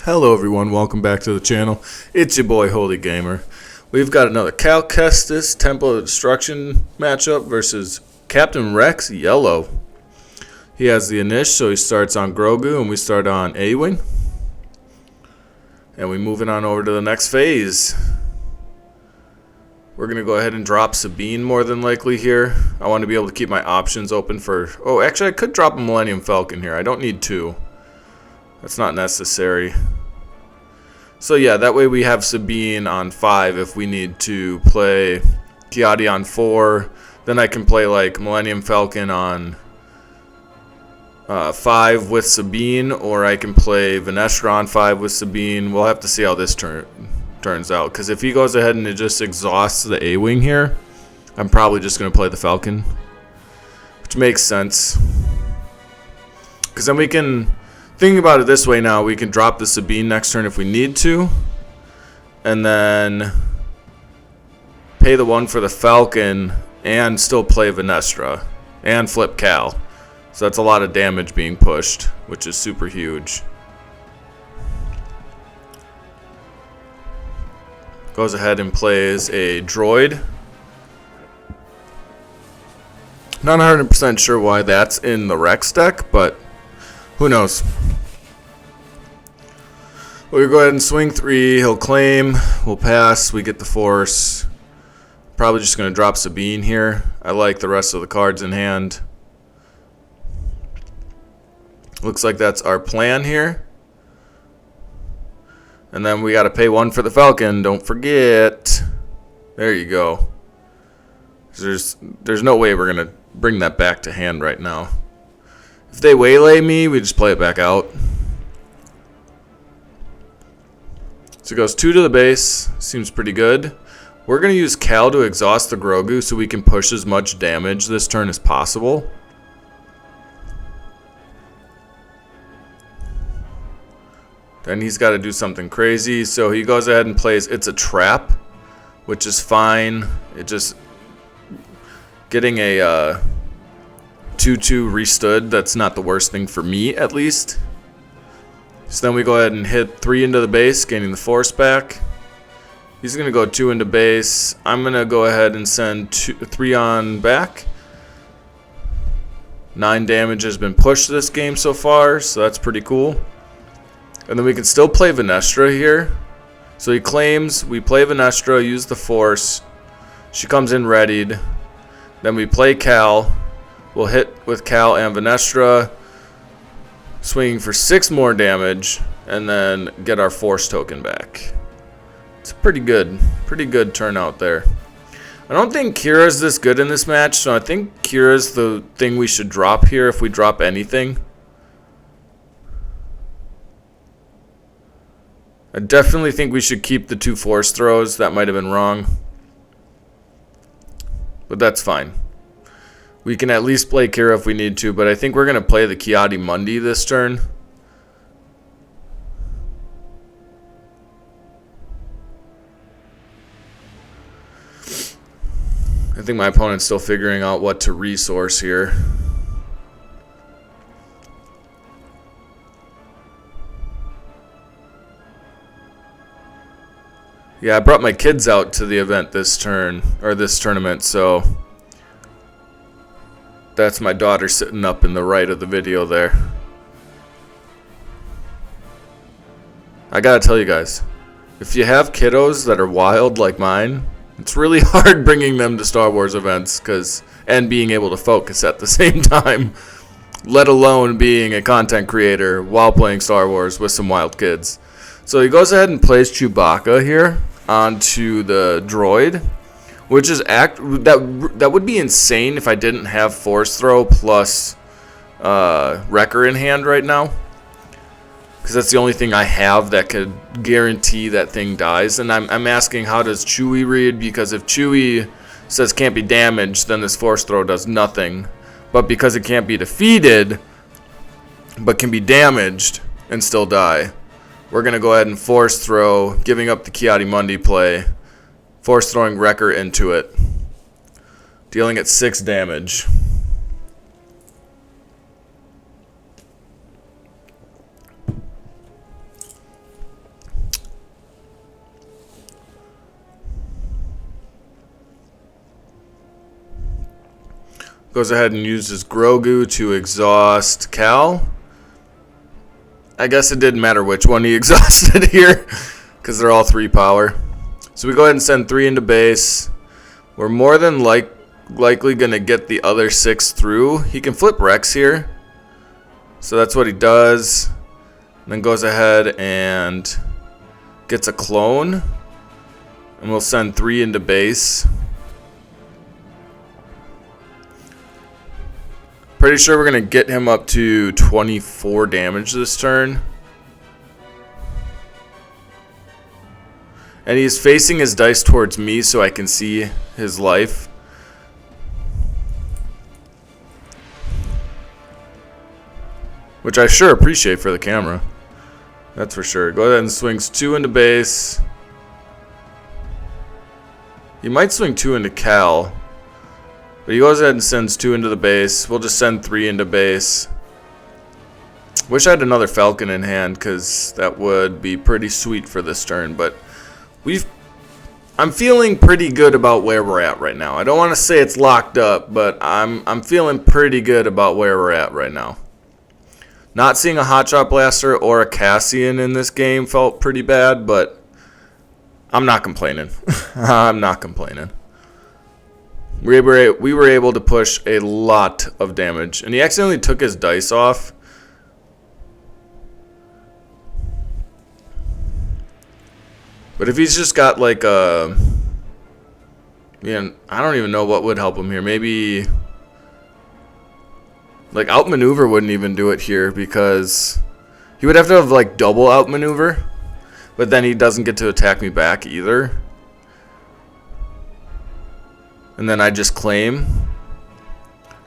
Hello everyone, welcome back to the channel. It's your boy HolyGamer. We've got another Kestis Temple of Destruction matchup versus Captain Rex Yellow. He has the Inish, so he starts on Grogu and we start on A-Wing. And we moving on over to the next phase. We're going to go ahead and drop Sabine more than likely here. I want to be able to keep my options open for... Oh, actually I could drop a Millennium Falcon here. I don't need two. That's not necessary. So yeah, that way we have Sabine on 5 if we need to play Ki-Adi on 4. Then I can play like Millennium Falcon on 5 with Sabine, or I can play Vernestra on 5 with Sabine. We'll have to see how this turns out, because if he goes ahead and it just exhausts the A-Wing here, I'm probably just going to play the Falcon, which makes sense. Because then we can... Thinking about it this way now, we can drop the Sabine next turn if we need to, and then pay the 1 for the Falcon and still play Vernestra and flip Cal. So that's a lot of damage being pushed, which is super huge. Goes ahead and plays a droid. Not 100% sure why that's in the Rex deck, but who knows? We'll go ahead and swing 3. He'll claim. We'll pass. We get the Force. Probably just going to drop Sabine here. I like the rest of the cards in hand. Looks like that's our plan here. And then we got to pay 1 for the Falcon. Don't forget. There you go. There's no way we're going to bring that back to hand right now. If they waylay me, we just play it back out. So it goes 2 to the base. Seems pretty good. We're going to use Cal to exhaust the Grogu so we can push as much damage this turn as possible. Then he's got to do something crazy. So he goes ahead and plays It's a Trap, which is fine. It just... Getting a 2-2 restood, that's not the worst thing for me, at least. So then we go ahead and hit 3 into the base, gaining the Force back. He's going to go 2 into base. I'm going to go ahead and send 3 on back. 9 damage has been pushed this game so far, so that's pretty cool. And then we can still play Vernestra here. So he claims, we play Vernestra, use the Force. She comes in readied. Then we play Cal. We'll hit with Cal and Vernestra, swinging for 6 more damage, and then get our Force token back. It's pretty good turnout there. I don't think Kira's this good in this match, so I think Kira's the thing we should drop here if we drop anything. I definitely think we should keep the 2 Force throws. That might have been wrong, but that's fine. We can at least play Kira if we need to, but I think we're going to play the Ki-Adi-Mundi this turn. I think my opponent's still figuring out what to resource here. Yeah, I brought my kids out to the event this turn, or this tournament, so... That's my daughter sitting up in the right of the video there. I gotta tell you guys, if you have kiddos that are wild like mine, it's really hard bringing them to Star Wars events and being able to focus at the same time, let alone being a content creator while playing Star Wars with some wild kids. So he goes ahead and plays Chewbacca here onto the droid. Which is that would be insane if I didn't have Force Throw plus Wrecker in hand right now. Because that's the only thing I have that could guarantee that thing dies. And I'm asking, how does Chewie read? Because if Chewie says can't be damaged, then this Force Throw does nothing. But because it can't be defeated, but can be damaged and still die, we're going to go ahead and Force Throw, giving up the Ki-Adi-Mundi play. Force throwing Wrecker into it, dealing at 6 damage. Goes ahead and uses Grogu to exhaust Cal. I guess it didn't matter which one he exhausted here, because they're all 3 power. So we go ahead and send 3 into base. We're more than likely going to get the other 6 through. He can flip Rex here. So that's what he does. And then goes ahead and gets a clone. And we'll send 3 into base. Pretty sure we're going to get him up to 24 damage this turn. And he's facing his dice towards me so I can see his life. Which I sure appreciate for the camera. That's for sure. Go ahead and swings 2 into base. He might swing 2 into Cal. But he goes ahead and sends 2 into the base. We'll just send 3 into base. Wish I had another Falcon in hand, because that would be pretty sweet for this turn. But I'm feeling pretty good about where we're at right now. I don't want to say it's locked up, but I'm feeling pretty good about where we're at right now. Not seeing a Hotshot Blaster or a Cassian in this game felt pretty bad, but I'm not complaining. I'm not complaining. We were able to push a lot of damage. And he accidentally took his dice off. But if he's just got like a... Yeah, I don't even know what would help him here. Maybe... Like outmaneuver wouldn't even do it here, because he would have to have like double outmaneuver. But then he doesn't get to attack me back either. And then I just claim.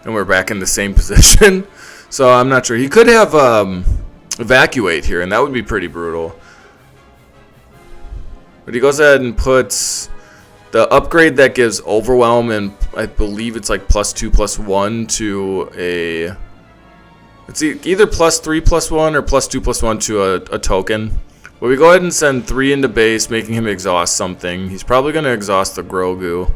And we're back in the same position. So I'm not sure. He could have evacuate here, and that would be pretty brutal. But he goes ahead and puts the upgrade that gives overwhelm, and I believe it's like +2/+1 to a... It's either +3/+1 or +2/+1 to a token. But we go ahead and send 3 into base, making him exhaust something. He's probably going to exhaust the Grogu.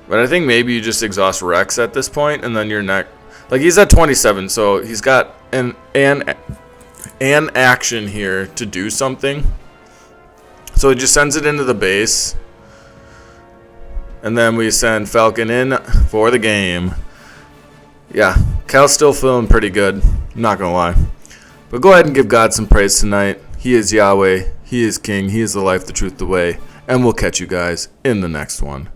But I think maybe you just exhaust Rex at this point, and then you're not... Like, he's at 27, so he's got an action here to do something. So he just sends it into the base. And then we send Falcon in for the game. Yeah, Cal's still feeling pretty good. I'm not going to lie. But go ahead and give God some praise tonight. He is Yahweh. He is King. He is the life, the truth, the way. And we'll catch you guys in the next one.